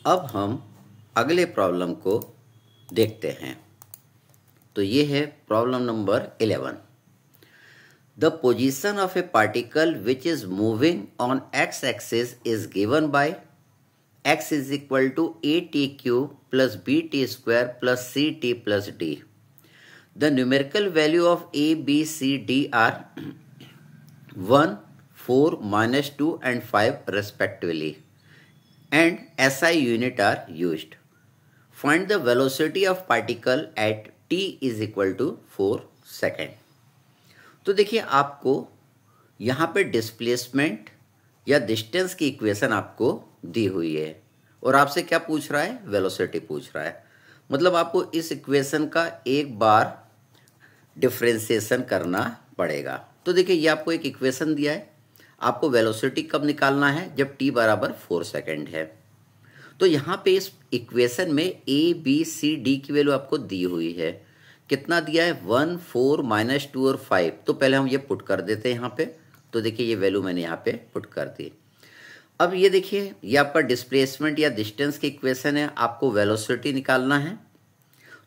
अब हम अगले प्रॉब्लम को देखते हैं। तो ये है problem number 11। The position of a particle which is moving on x axis is given by x is equal to at cube plus bt square plus ct plus d. The numerical value of a, b, c, d are 1, 4, -2 and 5 respectively, and SI unit are used. Find the velocity of particle at t is equal to 4 second. तो देखिए आपको यहाँ पे displacement या distance की equation आपको दी हुई है और आपसे क्या पूछ रहा है, वेलोसिटी पूछ रहा है। मतलब आपको इस इक्वेशन का एक बार डिफरेंशिएशन करना पड़ेगा। तो देखिए ये आपको एक इक्वेशन दिया है, आपको वेलोसिटी कब निकालना है, जब t बराबर 4 सेकेंड है। तो यहाँ पे इस इक्वेशन में a, b, c, d की वैल्यू आपको दी हुई है। कितना दिया है, 1, 4, -2 और 5। तो पहले हम ये पुट कर देते हैं यहाँ पे। तो देखिए ये वैल्यू मैंने यहाँ पे पुट कर दी। अब ये देखिए ये आपका डिस्प्लेसमेंट या डिस्टेंस की इक्वेशन है, आपको वेलोसिटी निकालना है।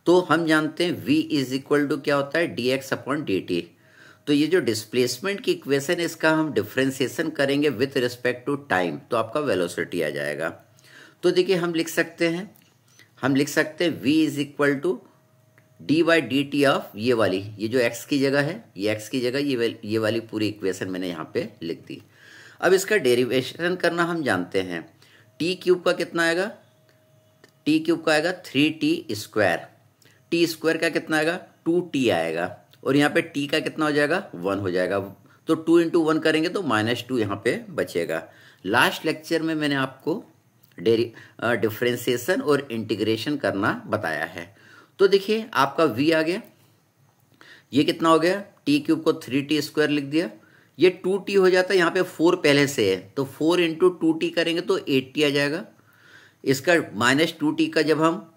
तो हम जानते हैं v इज इक्वल टू क्या होता है, dx अपॉन dt। तो ये जो डिस्प्लेसमेंट की इक्वेशन है इसका हम डिफ्रेंसिएशन करेंगे विथ रिस्पेक्ट टू टाइम, तो आपका वेलोसिटी आ जाएगा। तो देखिए हम लिख सकते हैं v is equal to D by D T of ये वाली, ये जो x की जगह है, ये x की जगह ये वाली पूरी इक्वेशन मैंने यहाँ पे लिख दी। अब इसका डेरिवेशन करना हम जानते हैं। टी क्यूब का कितना आएगा, टी क्यूब का आएगा 3t स्क्वायर। टी स्क्वायर का कितना आएगा, 2t आएगा। और यहाँ पे t का कितना हो जाएगा, 1 हो जाएगा। तो 2 इंटू 1 करेंगे तो -2 यहाँ पे बचेगा। लास्ट लेक्चर में मैंने आपको डिफ्रेंसिएशन और इंटीग्रेशन करना बताया है। तो देखिए आपका v आ गया, ये कितना हो गया, टी क्यूब को 3t स्क्वायर लिख दिया, ये 2t हो जाता है, यहाँ पे 4 पहले से है तो 4 इंटू 2t करेंगे तो 8t आ जाएगा। इसका -2t का जब हम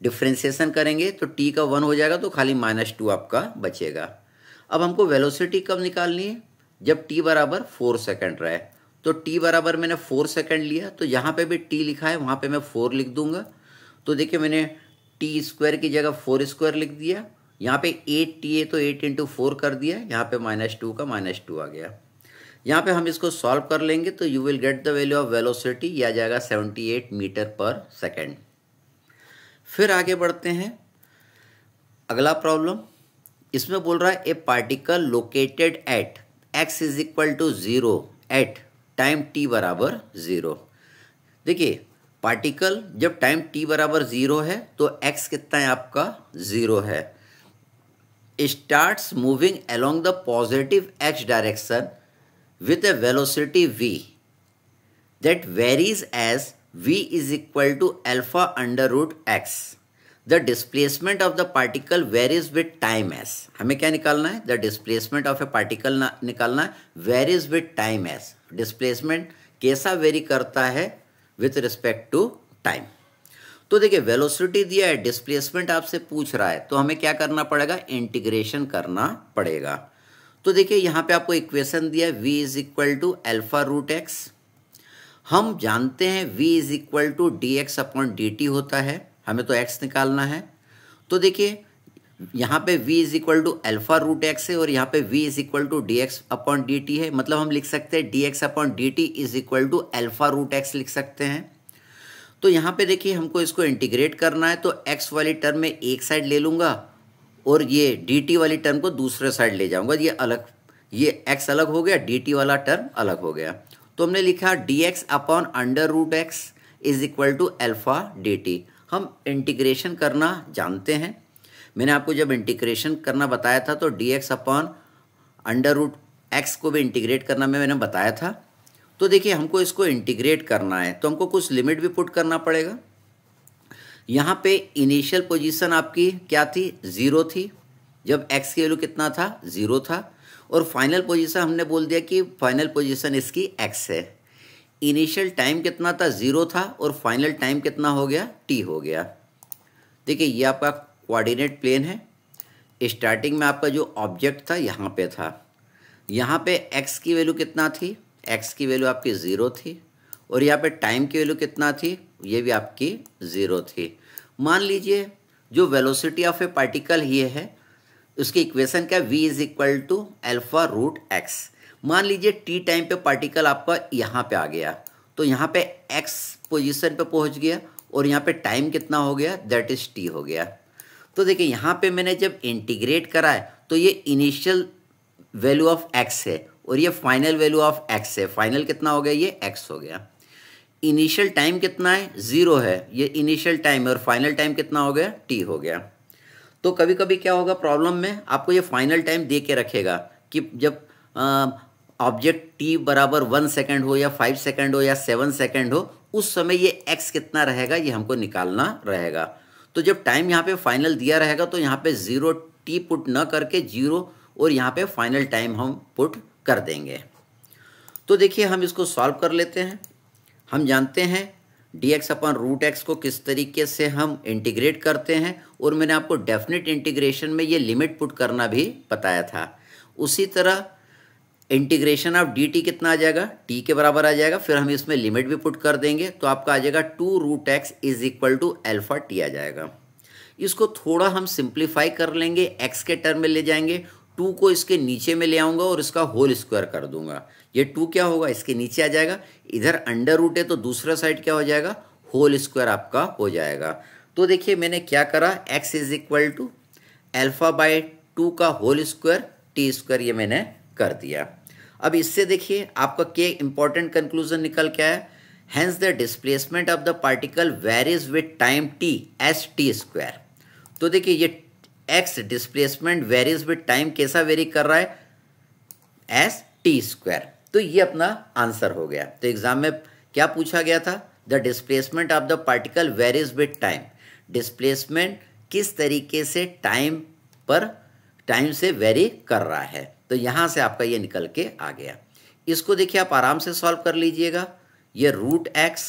डिफ्रेंसिएशन करेंगे तो t का 1 हो जाएगा, तो खाली -2 आपका बचेगा। अब हमको वेलोसिटी कब निकालनी है, जब t बराबर 4 सेकेंड रहे। तो t बराबर मैंने 4 सेकेंड लिया, तो यहाँ पे भी t लिखा है वहाँ पे मैं 4 लिख दूंगा। तो देखिए मैंने टी स्क्वायर की जगह 4 स्क्वायर लिख दिया, यहाँ पे 8t है तो 8 इंटू 4 कर दिया, यहाँ पे -2 का -2 आ गया। यहाँ पे हम इसको सॉल्व कर लेंगे तो you will get the value of velocity, ये आ जाएगा 78 मीटर पर सेकेंड। फिर आगे बढ़ते हैं, अगला प्रॉब्लम इसमें बोल रहा है a particle located at x is equal to 0 at time t बराबर 0। देखिए पार्टिकल जब टाइम t बराबर 0 है तो x कितना है आपका, 0 है। Starts moving along the positive x direction with a velocity v that varies as v is equal to alpha under root x। The displacement of the particle varies with time s। हमें क्या निकालना है, the displacement of a particle निकालना है, varies with time s। Displacement कैसा vary करता है, with respect to time. तो देखिए वेलोसिटी दिया है, डिस्प्लेसमेंट आपसे पूछ रहा है, तो हमें क्या करना पड़ेगा, इंटीग्रेशन करना पड़ेगा। तो देखिए यहाँ पे आपको इक्वेशन दिया है v is equal to alpha root x। हम जानते हैं v is equal to D x upon D T होता है, हमें तो x निकालना है। तो देखिए यहाँ पे v is equal to alpha root x है और यहाँ पे v is equal to D x upon D T है। मतलब हम लिख सकते हैं D x upon D T is equal to alpha root x लिख सकते हैं। तो यहाँ पे देखिए हमको इसको इंटीग्रेट करना है, तो x वाली टर्म में एक साइड ले लूँगा और ये dt वाली टर्म को दूसरे साइड ले जाऊँगा। ये अलग, ये x अलग हो गया, dt वाला टर्म अलग हो गया। तो हमने लिखा dx upon under root x is equal to alpha dt। हम इंटीग्रेशन करना जानते हैं, मैंने आपको जब इंटीग्रेशन करना बताया था तो dx upon under root x को भी इंटीग्रेट करना मैंने बताया था। तो देखिए हमको इसको इंटीग्रेट करना है तो हमको कुछ लिमिट भी पुट करना पड़ेगा। यहाँ पे इनिशियल पोजीशन आपकी क्या थी, 0 थी, जब x की वैल्यू कितना था, 0 था। और फाइनल पोजीशन हमने बोल दिया कि फाइनल पोजीशन इसकी x है। इनिशियल टाइम कितना था, 0 था, और फाइनल टाइम कितना हो गया, t हो गया। देखिए ये आपका कोऑर्डिनेट प्लेन है। स्टार्टिंग में आपका जो ऑब्जेक्ट था यहाँ पे था, यहाँ पे x की वैल्यू कितना थी, x की वैल्यू आपकी 0 थी और यहाँ पे टाइम की वैल्यू कितना थी, ये भी आपकी 0 थी। मान लीजिए जो वेलोसिटी ऑफ ए पार्टिकल ये है, उसकी इक्वेशन क्या, v is equal to alpha root X. मान लीजिए टी टाइम पे पार्टिकल आपका यहाँ पे आ गया, तो यहाँ पे x पोजीशन पे पहुँच गया और यहाँ पे टाइम कितना हो गया, दैट इज t हो गया। तो देखिए यहाँ पे मैंने जब इंटीग्रेट करा है तो ये इनिशियल वैल्यू ऑफ x है और ये फाइनल वैल्यू ऑफ x है। फाइनल कितना हो गया, ये x हो गया। इनिशियल टाइम कितना है, 0 है, ये इनिशियल टाइम है और फाइनल टाइम कितना हो गया, t हो गया। तो कभी कभी क्या होगा प्रॉब्लम में, आपको ये फाइनल टाइम दे के रखेगा कि जब ऑब्जेक्ट t बराबर 1 सेकेंड हो या 5 सेकेंड हो या 7 सेकेंड हो, उस समय ये x कितना रहेगा ये हमको निकालना रहेगा। तो जब टाइम यहाँ पे फाइनल दिया रहेगा तो यहाँ पे 0t पुट न करके 0 और यहाँ पे फाइनल टाइम हम पुट कर देंगे। तो देखिए हम इसको सॉल्व कर लेते हैं। हम जानते हैं dx अपन रूट एक्स को किस तरीके से हम इंटीग्रेट करते हैं, और मैंने आपको डेफिनेट इंटीग्रेशन में ये लिमिट पुट करना भी बताया था। उसी तरह इंटीग्रेशन ऑफ dt कितना आ जाएगा, t के बराबर आ जाएगा, फिर हम इसमें लिमिट भी पुट कर देंगे तो आपका आ जाएगा 2 root x is equal to alpha t आ जाएगा। इसको थोड़ा हम सिंप्लीफाई कर लेंगे, x के टर्म में ले जाएंगे, 2 को इसके नीचे में ले आऊँगा और इसका होल स्क्वायर कर दूंगा। ये 2 क्या होगा, इसके नीचे आ जाएगा, इधर अंडर रूट है तो दूसरा साइड क्या हो जाएगा, होल स्क्वायर आपका हो जाएगा। तो देखिए मैंने क्या करा, x is equal to alpha by 2 का होल स्क्वायर टी स्क्वायर, ये मैंने कर दिया। अब इससे देखिए आपका क्या इंपॉर्टेंट कंक्लूजन निकल के आया, hence the displacement of the particle varies with time t S T square. तो देखिए ये x displacement varies with time कैसा वेरी कर रहा है, एस टी स्क्वायर। तो ये अपना आंसर हो गया। तो एग्जाम में क्या पूछा गया था, the displacement of the particle varies with time, displacement किस तरीके से टाइम से वेरी कर रहा है। तो यहाँ से आपका ये निकल के आ गया। इसको देखिए आप आराम से सॉल्व कर लीजिएगा। ये root x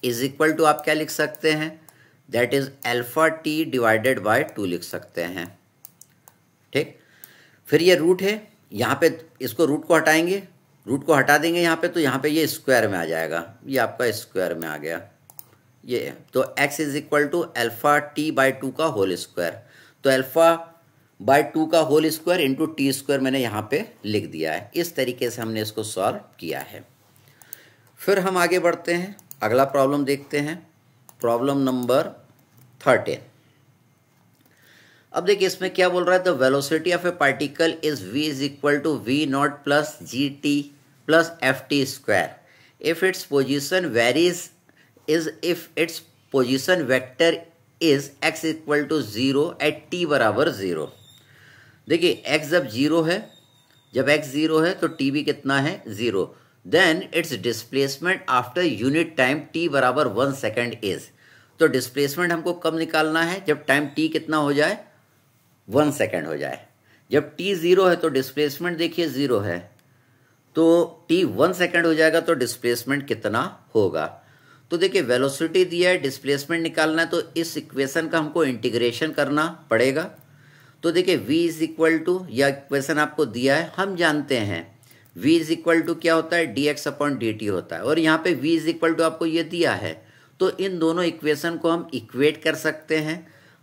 is equal to आप क्या लिख सकते हैं, that is alpha T divided by 2 लिख सकते हैं। ठीक, फिर ये रूट है, यहाँ पे इसको रूट को हटाएंगे, रूट को हटा देंगे यहाँ पे, तो यहाँ पे ये स्क्वायर में आ जाएगा, ये आपका स्क्वायर में आ गया ये। तो x is equal to alpha T by 2 का होल स्क्वायर। तो अल्फा बाय 2 का whole square into T square मैंने यहाँ पे लिख दिया है। इस तरीके से हमने इसको सॉल्व किया है। फिर हम आगे बढ़ते हैं, अगला प्रॉब्लम देखते हैं, प्रॉब्लम नंबर 13। अब देखिए इसमें क्या बोल रहा है, the velocity of a particle is v is equal to V naught plus G T plus F T square if its position varies if its position vector is x equal to 0 at t बराबर 0। देखिए x जब 0 है, जब x 0 है तो t भी कितना है, 0। Then its displacement after unit time t बराबर 1 सेकेंड इज। तो डिस्प्लेसमेंट हमको कब निकालना है, जब टाइम t कितना हो जाए, 1 सेकेंड हो जाए। जब t 0 है तो डिस्प्लेसमेंट देखिए 0 है, तो t 1 सेकेंड हो जाएगा तो डिस्प्लेसमेंट कितना होगा। तो देखिए वेलोसिटी दिया है, डिस्प्लेसमेंट निकालना है, तो इस इक्वेशन का हमको इंटीग्रेशन करना पड़ेगा। तो देखिए v इज इक्वल टू, या इक्वेशन आपको दिया है, हम जानते हैं v इज इक्वल टू क्या होता है, dx अपॉन dt होता है, और यहाँ पे v इज इक्वल टू आपको ये दिया है। तो इन दोनों इक्वेशन को हम इक्वेट कर सकते हैं।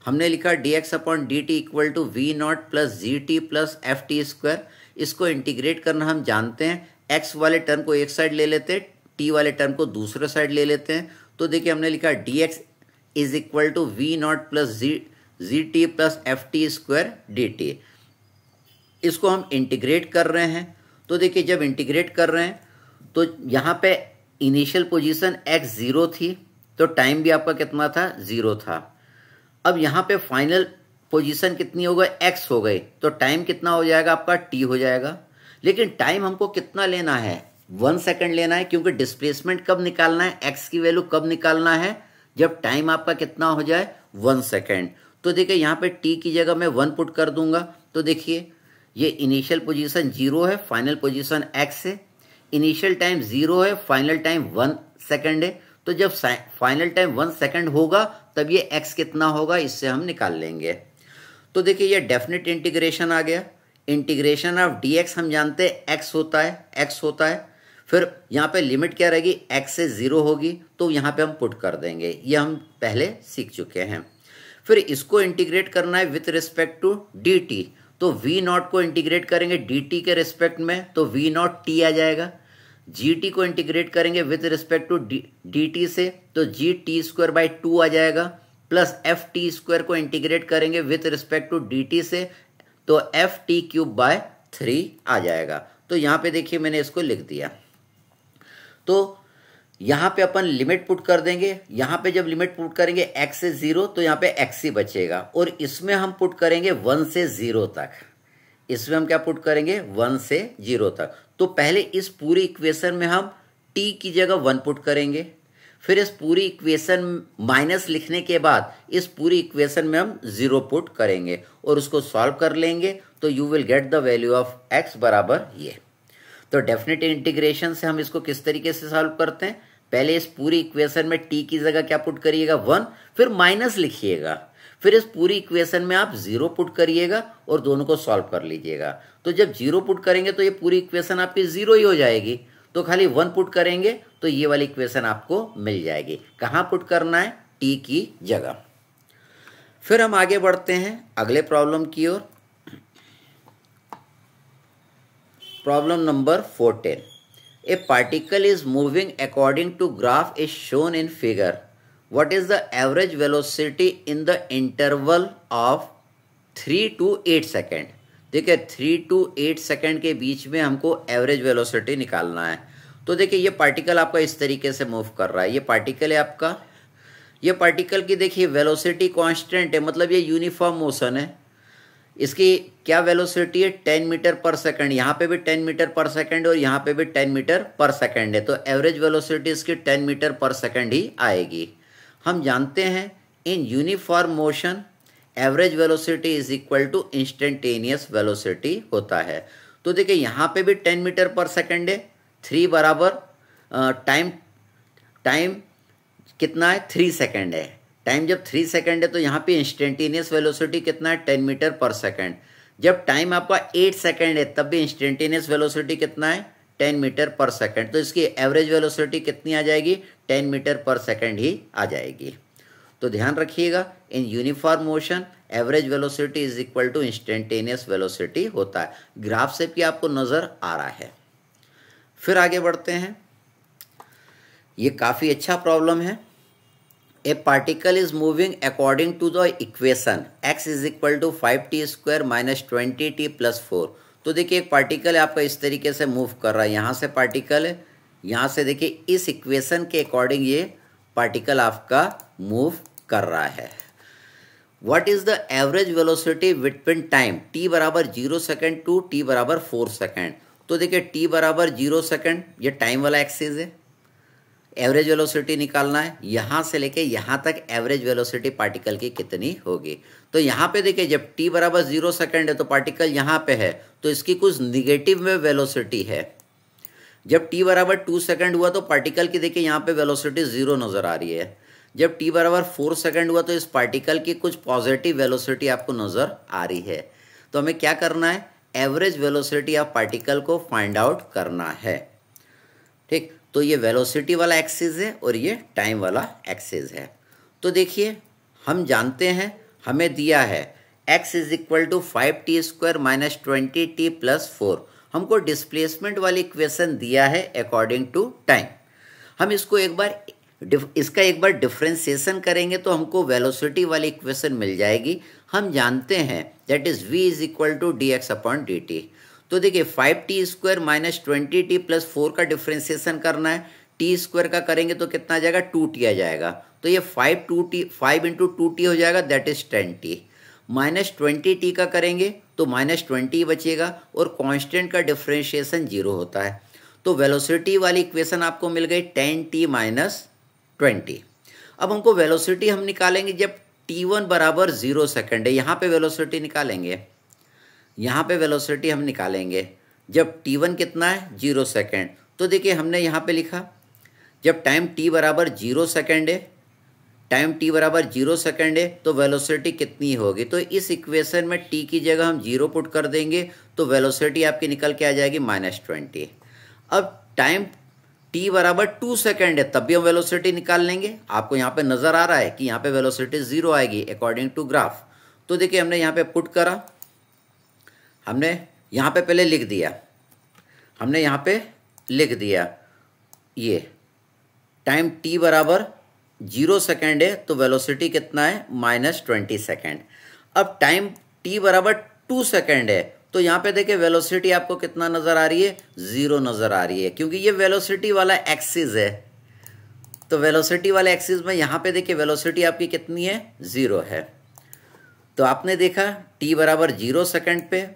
हमने लिखा dx upon dt equal to V naught plus G T plus F T square. इसको इंटीग्रेट करना हम जानते हैं, x वाले टर्म को एक साइड ले लेते हैं, t वाले टर्म को दूसरे साइड ले लेते हैं। तो देखिए हमने लिखा dx is equal to V naught plus G T plus F T square D T. इसको हम इंटीग्रेट कर रहे हैं। तो देखिए जब इंटीग्रेट कर रहे हैं तो यहाँ पे इनिशियल पोजीशन x 0 थी, तो टाइम भी आपका कितना था, 0 था। अब यहाँ पे फाइनल पोजीशन कितनी हो गई, x हो गई, तो टाइम कितना हो जाएगा आपका, t हो जाएगा। लेकिन टाइम हमको कितना लेना है, 1 सेकेंड लेना है, क्योंकि डिस्प्लेसमेंट कब निकालना है, x की वैल्यू कब निकालना है, जब टाइम आपका कितना हो जाए, 1 सेकेंड। तो देखिए यहाँ पे t की जगह मैं 1 पुट कर दूंगा। तो देखिए ये इनिशियल पोजीशन 0 है, फाइनल पोजीशन x है, इनिशियल टाइम 0 है, फाइनल टाइम 1 सेकेंड है। तो जब फाइनल टाइम 1 सेकेंड होगा तब ये x कितना होगा, इससे हम निकाल लेंगे। तो देखिए ये डेफिनेट इंटीग्रेशन आ गया। इंटीग्रेशन ऑफ dx हम जानते हैं x होता है, फिर यहाँ पे लिमिट क्या रहेगी, x से 0 होगी, तो यहाँ पे हम पुट कर देंगे, ये हम पहले सीख चुके हैं। फिर इसको इंटीग्रेट करना है विथ रिस्पेक्ट टू dt, तो v नॉट को इंटीग्रेट करेंगे dt के रिस्पेक्ट में, तो v नॉट t आ जाएगा। gt को इंटीग्रेट करेंगे विथ रिस्पेक्ट टू dt से, तो gt स्क्वायर बाई 2 आ जाएगा, प्लस ft स्क्वायर को इंटीग्रेट करेंगे विथ रिस्पेक्ट टू dt से, तो ft क्यूब बाय 3 आ जाएगा। तो यहाँ पे देखिए मैंने इसको लिख दिया। तो यहाँ पे अपन लिमिट पुट कर देंगे, यहाँ पे जब लिमिट पुट करेंगे x से 0, तो यहाँ पे x ही बचेगा, और इसमें हम पुट करेंगे 1 से 0 तक। इसमें हम क्या पुट करेंगे, 1 से 0 तक। तो पहले इस पूरी इक्वेशन में हम t की जगह 1 पुट करेंगे, फिर इस पूरी इक्वेशन माइनस लिखने के बाद इस पूरी इक्वेशन में हम 0 पुट करेंगे और उसको सॉल्व कर लेंगे, तो you will get the value of x बराबर ये। तो डेफिनेट इंटीग्रेशन से हम इसको किस तरीके से सॉल्व करते हैं, पहले इस पूरी इक्वेशन में t की जगह क्या पुट करिएगा, 1, फिर माइनस लिखिएगा, फिर इस पूरी इक्वेशन में आप 0 पुट करिएगा और दोनों को सॉल्व कर लीजिएगा। तो जब 0 पुट करेंगे तो ये पूरी इक्वेशन आपकी 0 ही हो जाएगी, तो खाली 1 पुट करेंगे तो ये वाली इक्वेशन आपको मिल जाएगी। कहाँ पुट करना है, t की जगह। फिर हम आगे बढ़ते हैं अगले प्रॉब्लम की ओर। Problem number 14। A particle is moving according to graph is shown in figure. What is the average velocity in the interval of 3 to 8 second. देखिए 3 to 8 सेकेंड के बीच में हमको एवरेज वेलोसिटी निकालना है। तो देखिए ये पार्टिकल आपका इस तरीके से मूव कर रहा है, ये पार्टिकल है आपका, ये पार्टिकल की देखिए वेलोसिटी कांस्टेंट है, मतलब ये यूनिफॉर्म मोशन है। इसकी क्या वेलोसिटी है, 10 मीटर पर सेकंड, यहाँ पे भी 10 मीटर पर सेकंड और यहाँ पे भी 10 मीटर पर सेकंड है, तो एवरेज वेलोसिटी इसकी 10 मीटर पर सेकंड ही आएगी। हम जानते हैं in uniform motion average velocity is equal to instantaneous velocity होता है। तो देखिए यहाँ पे भी 10 मीटर पर सेकंड है, 3 बराबर टाइम कितना है, 3 सेकंड है। टाइम जब 3 सेकंड है तो यहाँ पे इंस्टेंटेनियस वेलोसिटी कितना है, 10 मीटर पर सेकंड। जब टाइम आपका 8 सेकंड है तब भी इंस्टेंटेनियस वेलोसिटी कितना है, 10 मीटर पर सेकंड। तो इसकी एवरेज वेलोसिटी कितनी आ जाएगी, 10 मीटर पर सेकंड ही आ जाएगी। तो ध्यान रखिएगा in uniform motion average velocity is equal to instantaneous velocity होता है। ग्राफ से भी आपको नज़र आ रहा है। फिर आगे बढ़ते हैं, ये काफ़ी अच्छा प्रॉब्लम है। A particle is moving according to the equation x is equal to 5t square minus 20t plus 4। तो देखिए एक पार्टिकल है आपका इस तरीके से मूव कर रहा है, यहाँ से पार्टिकल है, यहाँ से देखिए इस इक्वेशन के अकॉर्डिंग ये पार्टिकल आपका मूव कर रहा है। What is the average velocity between time t बराबर 0 सेकेंड टू t बराबर 4 सेकेंड। तो देखिए t बराबर 0 सेकेंड ये टाइम वाला एक्सिस है, एवरेज वेलोसिटी निकालना है, यहाँ से लेके यहाँ तक एवरेज वेलोसिटी पार्टिकल की कितनी होगी। तो यहाँ पे देखिए जब t बराबर 0 सेकेंड है तो पार्टिकल यहाँ पे है, तो इसकी कुछ निगेटिव में वेलोसिटी है। जब t बराबर 2 सेकेंड हुआ तो पार्टिकल की देखिए यहाँ पे वेलोसिटी 0 नज़र आ रही है। जब t बराबर 4 सेकेंड हुआ तो इस पार्टिकल की कुछ पॉजिटिव वेलोसिटी आपको नज़र आ रही है। तो हमें क्या करना है, एवरेज वेलोसिटी ऑफ पार्टिकल को फाइंड आउट करना है। ठीक, तो ये वेलोसिटी वाला एक्सिस है और ये टाइम वाला एक्सिस है। तो देखिए हम जानते हैं हमें दिया है x is equal to 5t square minus 20t plus 4। हमको डिस्प्लेसमेंट वाली इक्वेशन दिया है अकॉर्डिंग टू टाइम। हम इसको इसका एक बार डिफ्रेंसिएशन करेंगे तो हमको वेलोसिटी वाली इक्वेशन मिल जाएगी। हम जानते हैं that is v is equal to dx upon dt। तो देखिए 5t square minus 20t plus 4 का डिफ्रेंसिएशन करना है, t स्क्वायर का करेंगे तो कितना आ जाएगा, 2t आ जाएगा। तो ये 5 इंटू 2t हो जाएगा, that is 10t। Minus 20t का करेंगे तो माइनस 20 बचेगा और कांस्टेंट का डिफ्रेंशिएशन 0 होता है। तो वेलोसिटी वाली इक्वेशन आपको मिल गई 10t माइनस 20। अब हमको वेलोसिटी हम निकालेंगे जब t1 बराबर 0 सेकेंड है। यहाँ पे वेलोसिटी निकालेंगे, यहाँ पे वेलोसिटी हम निकालेंगे जब t1 कितना है, 0 सेकेंड। तो देखिए हमने यहाँ पे लिखा जब टाइम t बराबर 0 सेकेंड है, टाइम t बराबर 0 सेकेंड है तो वेलोसिटी कितनी होगी। तो इस इक्वेशन में t की जगह हम 0 पुट कर देंगे तो वेलोसिटी आपकी निकल के आ जाएगी -20। अब टाइम t बराबर 2 सेकेंड है तब भी हम वेलोसिटी निकाल लेंगे। आपको यहाँ पे नज़र आ रहा है कि यहाँ पे वेलोसिटी 0 आएगी अकॉर्डिंग टू ग्राफ। तो देखिए हमने यहाँ पे पुट करा, हमने यहाँ पे पहले लिख दिया, हमने यहाँ पे लिख दिया ये टाइम t बराबर 0 सेकेंड है तो वेलोसिटी कितना है -20 सेकेंड। अब टाइम t बराबर 2 सेकेंड है तो यहाँ पे देखिए वेलोसिटी आपको कितना नज़र आ रही है, 0 नज़र आ रही है, क्योंकि ये वेलोसिटी वाला एक्सिस है। तो वेलोसिटी वाले एक्सिस में यहाँ पे देखिए वेलोसिटी आपकी कितनी है, 0 है। तो आपने देखा t बराबर 0 सेकेंड पे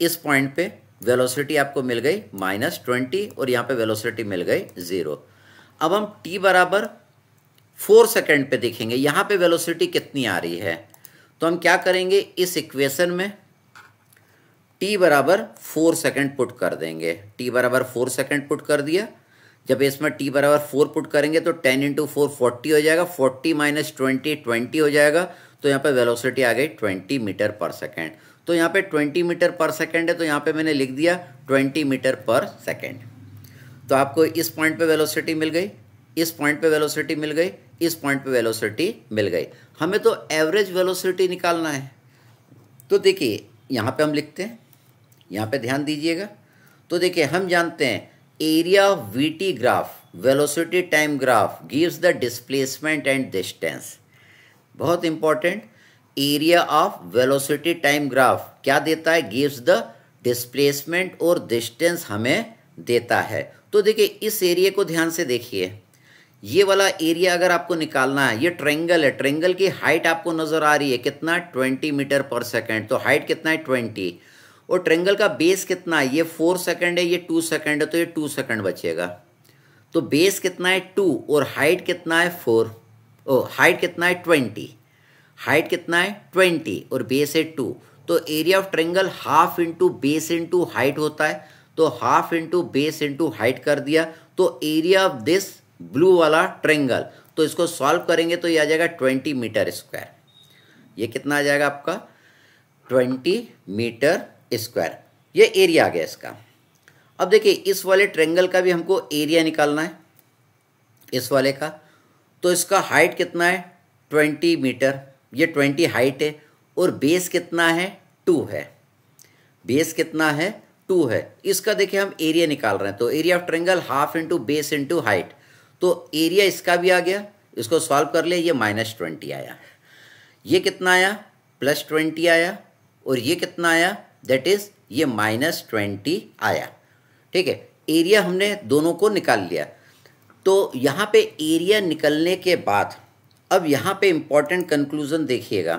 इस पॉइंट पे वेलोसिटी आपको मिल गई -20 और यहाँ पे वेलोसिटी मिल गई 0। अब हम t बराबर 4 सेकेंड पे देखेंगे यहाँ पे वेलोसिटी कितनी आ रही है। तो हम क्या करेंगे, इस इक्वेशन में t बराबर 4 सेकेंड पुट कर देंगे। t बराबर 4 सेकेंड पुट कर दिया। जब इसमें t बराबर 4 पुट करेंगे तो 10 × 4 40 हो जाएगा, 40 - 20 20 हो जाएगा। तो यहाँ पे वेलोसिटी आ गई 20 मीटर पर सेकेंड। तो यहाँ पे 20 मीटर पर सेकेंड है तो यहाँ पे मैंने लिख दिया 20 मीटर पर सेकेंड। तो आपको इस पॉइंट पे वेलोसिटी मिल गई, इस पॉइंट पे वेलोसिटी मिल गई, इस पॉइंट पे वेलोसिटी मिल गई। हमें तो एवरेज वेलोसिटी निकालना है। तो देखिए यहाँ पे हम लिखते हैं, यहाँ पे ध्यान दीजिएगा। तो देखिए हम जानते हैं area of VT graph velocity time graph gives the displacement and distance. बहुत important, area of velocity time graph क्या देता है, गिव्स द डिस्प्लेसमेंट और डिस्टेंस हमें देता है। तो देखिए इस एरिया को ध्यान से देखिए, ये वाला एरिया अगर आपको निकालना है, ये ट्रायंगल है, ट्रायंगल की हाइट आपको नज़र आ रही है कितना, 20 मीटर पर सेकेंड। तो हाइट कितना है 20, और ट्रायंगल का बेस कितना है, ये 4 सेकेंड है, ये 2 सेकेंड है, तो ये 2 सेकेंड बचेगा। तो बेस कितना है 2 और हाइट कितना है 4, हाइट कितना है 20, हाइट कितना है 20 और बेस है 2। तो area of triangle half into base into height होता है। तो half into base into height कर दिया। तो एरिया ऑफ दिस ब्लू वाला ट्रायंगल, तो इसको सॉल्व करेंगे तो ये आ जाएगा 20 मीटर स्क्वायर। ये कितना आ जाएगा आपका 20 मीटर स्क्वायर। ये एरिया आ गया इसका। अब देखिए इस वाले ट्रायंगल का भी हमको एरिया निकालना है, इस वाले का। तो इसका हाइट कितना है 20 मीटर, ये 20 हाइट है, और बेस कितना है 2 है, बेस कितना है 2 है। इसका देखिए हम एरिया निकाल रहे हैं। तो area of triangle half into base into height. तो एरिया इसका भी आ गया, इसको सॉल्व कर लिया, ये -20 आया। ये कितना आया +20 आया, और ये कितना आया दैट इज ये -20 आया। ठीक है, एरिया हमने दोनों को निकाल लिया। तो यहाँ पे एरिया निकलने के बाद अब यहाँ पे इंपॉर्टेंट कंक्लूजन देखिएगा,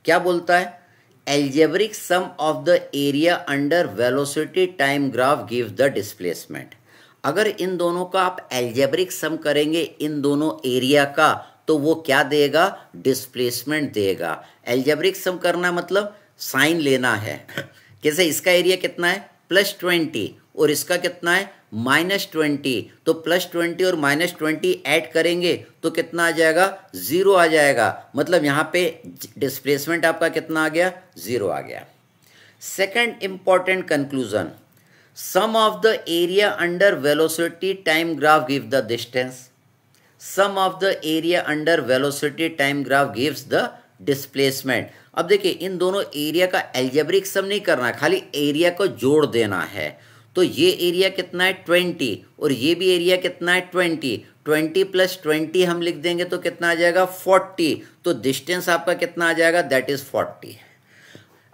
क्या बोलता है, algebraic sum of the area under velocity time graph gives the displacement. अगर इन दोनों का आप एल्जेब्रिक सम करेंगे इन दोनों एरिया का, तो वो क्या देगा, डिस्प्लेसमेंट देगा। एल्जेब्रिक सम करना मतलब साइन लेना है। कैसे, इसका एरिया कितना है +20 और इसका कितना है -20। तो +20 और -20 ऐड करेंगे तो कितना आ जाएगा, 0 आ जाएगा। मतलब यहाँ पे डिस्प्लेसमेंट आपका कितना आ गया, 0 आ गया। Second important conclusion, sum of the area under velocity time graph give the distance. Sum of the area under velocity time graph gives the displacement. अब देखिए इन दोनों एरिया का एल्जेब्रिक सम नहीं करना है, खाली एरिया को जोड़ देना है। तो ये एरिया कितना है 20 और ये भी एरिया कितना है 20, 20 + 20 हम लिख देंगे तो कितना आ जाएगा 40। तो डिस्टेंस आपका कितना आ जाएगा, दैट इज 40।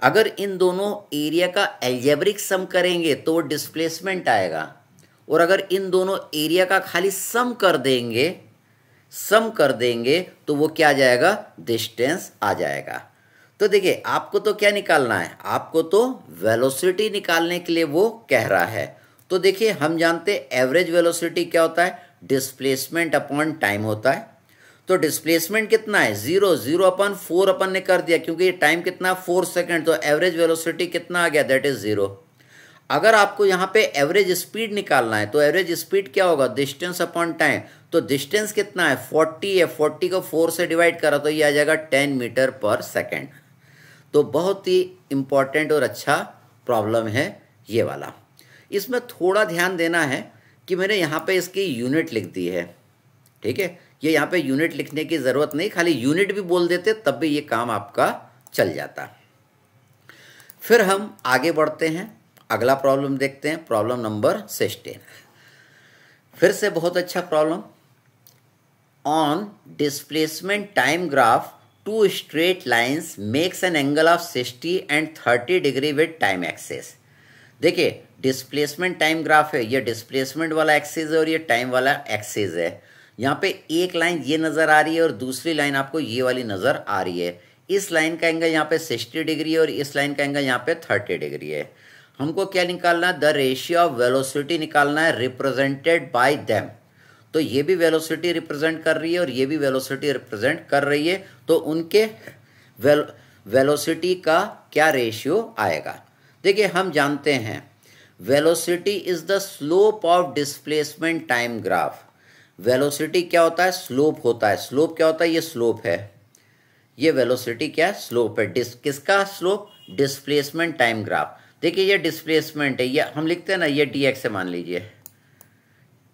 अगर इन दोनों एरिया का एल्जेब्रिक सम करेंगे तो वो डिस्प्लेसमेंट आएगा, और अगर इन दोनों एरिया का खाली सम कर देंगे तो वो क्या आ जाएगा, डिस्टेंस आ जाएगा। तो देखिए आपको तो क्या निकालना है, आपको तो वेलोसिटी निकालने के लिए वो कह रहा है। तो देखिए हम जानते हैं एवरेज वेलोसिटी क्या होता है, डिस्प्लेसमेंट अपॉन टाइम होता है। तो डिस्प्लेसमेंट कितना है 0/4 अपन ने कर दिया, क्योंकि टाइम कितना 4 सेकेंड। तो एवरेज वेलोसिटी कितना आ गया, दैट इज 0। अगर आपको यहाँ पे एवरेज स्पीड निकालना है तो एवरेज स्पीड क्या होगा, डिस्टेंस अपॉन टाइम। तो डिस्टेंस कितना है 40 है, 40 को 4 से डिवाइड करा तो ये आ जाएगा 10 मीटर पर सेकेंड। तो बहुत ही इंपॉर्टेंट और अच्छा प्रॉब्लम है ये वाला। इसमें थोड़ा ध्यान देना है कि मैंने यहाँ पे इसकी यूनिट लिख दी है, ठीक है। ये यहाँ पे यूनिट लिखने की ज़रूरत नहीं, खाली यूनिट भी बोल देते तब भी ये काम आपका चल जाता। फिर हम आगे बढ़ते हैं, अगला प्रॉब्लम देखते हैं, प्रॉब्लम नंबर 16। फिर से बहुत अच्छा problem. On displacement time graph two straight lines makes an angle of 60 and 30 degree with time axes. देखिए डिस्प्लेसमेंट टाइम ग्राफ है, ये डिस्प्लेसमेंट वाला एक्सेस है और ये टाइम वाला एक्सेस है। यहाँ पे एक लाइन ये नज़र आ रही है और दूसरी लाइन आपको ये वाली नज़र आ रही है। इस लाइन का एंगल यहाँ पे 60 डिग्री है और इस लाइन का एंगल यहाँ पे 30 डिग्री है। हमको क्या निकालना है? द रेशियो ऑफ वेलोसिटी निकालना है रिप्रेजेंटेड बाय देम। तो ये भी वेलोसिटी रिप्रेजेंट कर रही है और ये भी वेलोसिटी रिप्रेजेंट कर रही है, तो उनके वेलोसिटी का क्या रेशियो आएगा? देखिए हम जानते हैं velocity is the slope of displacement time graph. Velocity क्या होता है? स्लोप होता है। स्लोप क्या होता है? ये स्लोप है। ये वेलोसिटी क्या है? स्लोप है। किसका स्लोप? Displacement time graph. देखिए ये डिस्प्लेसमेंट है, ये हम लिखते हैं ना, ये dx है, मान लीजिए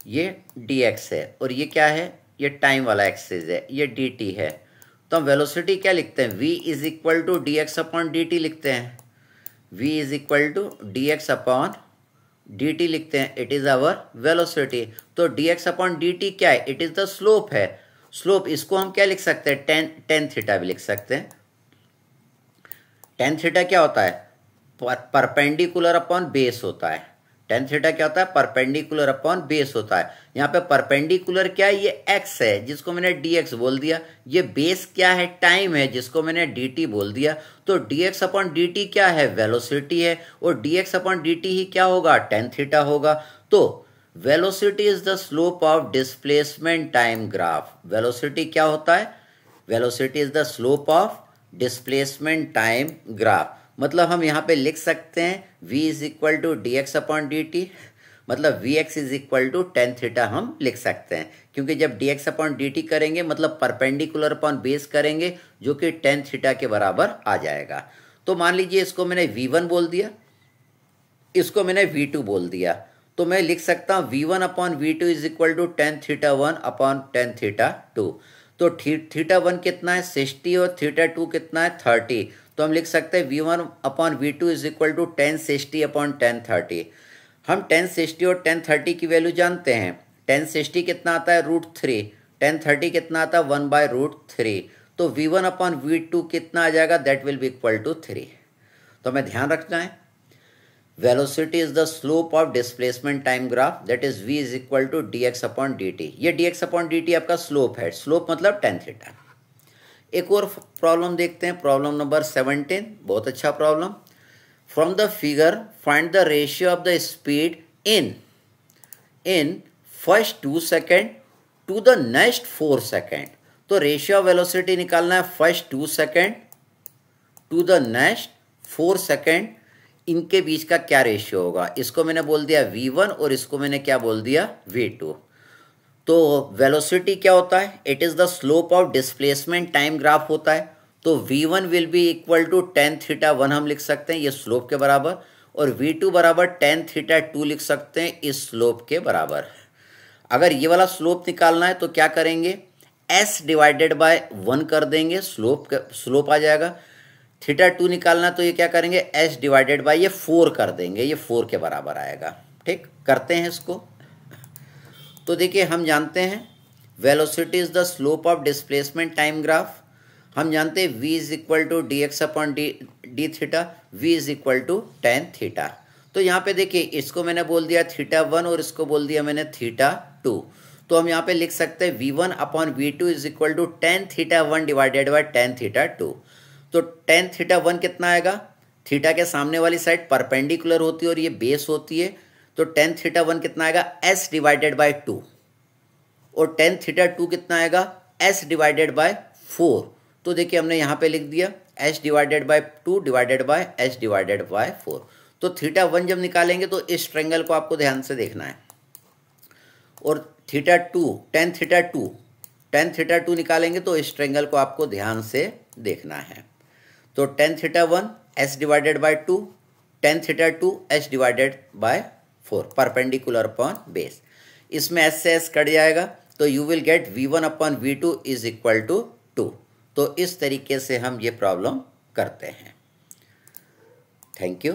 ये dx है और ये क्या है? ये टाइम वाला एक्सेस है, ये dt है। तो हम वेलोसिटी क्या लिखते हैं? v is equal to D x upon D t लिखते हैं। v is equal to D x upon D t लिखते हैं। It is our velocity. तो d x upon D t क्या है? इट इज द स्लोप है। Slope इसको हम क्या लिख सकते हैं? टेन थीटा भी लिख सकते हैं। टेन थीटा क्या होता है? परपेंडिकुलर अपॉन बेस होता है। टेन थीटा क्या होता है? परपेंडिकुलर अपॉन बेस होता है। यहाँ पे परपेंडिकुलर क्या है? ये x है जिसको मैंने dx बोल दिया। ये बेस क्या है? टाइम है जिसको मैंने dt बोल दिया। तो dx अपॉन dt क्या है? वेलोसिटी है और dx अपॉन dt ही क्या होगा? टेन थीटा होगा। तो velocity is the slope of displacement time graph. Velocity क्या होता है? Velocity is the slope of displacement time graph. मतलब हम यहाँ पे लिख सकते हैं v is equal to D x upon D t, मतलब v x is equal to tan theta हम लिख सकते हैं, क्योंकि जब d x upon D t करेंगे मतलब परपेंडिकुलर अपॉन बेस करेंगे जो कि टेन थीटा के बराबर आ जाएगा। तो मान लीजिए इसको मैंने v1 बोल दिया, इसको मैंने v2 बोल दिया, तो मैं लिख सकता हूँ v1 upon v2 is equal to tan theta one upon tan theta two. तो थीटा वन कितना है? 60 और थीटा टू कितना है? 30। तो हम लिख सकते हैं v1 upon v2 is equal to 1060 upon 1030। हम 1060 और 1030 की वैल्यू जानते हैं। 1060 कितना आता है? √3। 1030 कितना आता है? 1/√3। तो v1 अपॉन v2 कितना आ जाएगा? That will be equal to 3। तो हमें ध्यान रखना है velocity is the slope of displacement time graph, that is v is equal to dx upon dt। ये dx अपॉन dt आपका स्लोप है। स्लोप मतलब टेन थीटा। एक और प्रॉब्लम देखते हैं, प्रॉब्लम नंबर 17। बहुत अच्छा problem. From the figure find the ratio of the speed in first 2 second to the next 4 second. तो रेशियो ऑफ वेलोसिटी निकालना है first 2 second to the next 4 second, इनके बीच का क्या रेशियो होगा? इसको मैंने बोल दिया v1 और इसको मैंने क्या बोल दिया? v2। तो वेलोसिटी क्या होता है? It is the slope of displacement time graph होता है। तो v1 will be equal to tan theta one हम लिख सकते हैं, ये स्लोप के बराबर, और v2 बराबर टेन थीटा टू लिख सकते हैं इस स्लोप के बराबर। अगर ये वाला स्लोप निकालना है तो क्या करेंगे? s डिवाइडेड बाय 1 कर देंगे, स्लोप आ जाएगा। थीटा टू निकालना तो ये क्या करेंगे? s डिवाइडेड बाय ये 4 कर देंगे, ये 4 के बराबर आएगा। ठीक, करते हैं इसको। तो देखिए हम जानते हैं velocity is the slope of displacement time graph. हम जानते हैं v is equal to D x upon D theta, v is equal to tan theta. तो यहाँ पे देखिए इसको मैंने बोल दिया थीटा वन और इसको बोल दिया मैंने थीटा टू। तो हम यहाँ पे लिख सकते हैं v1 upon v2 is equal to tan theta one divided by tan theta two. तो टेन थीटा वन कितना आएगा? थीटा के सामने वाली साइड परपेंडिकुलर होती है और ये बेस होती है, तो टेन थीटा वन कितना आएगा? s divided by 2। और टेन थीटा टू कितना आएगा? s divided by 4। तो देखिए हमने यहाँ पे लिख दिया s divided by 2 divided by s divided by 4। तो थीटा वन जब निकालेंगे तो इस ट्रायंगल को आपको ध्यान से देखना है, और theta two tan theta to निकालेंगे तो इस ट्रायंगल को आपको ध्यान से देखना है। तो tan theta one s divided by 2, tan theta two s divided by 4, perpendicular upon base. इसमें एस से एस कट जाएगा, तो you will get v1/v2 is equal to 2। तो इस तरीके से हम ये प्रॉब्लम करते हैं। Thank you.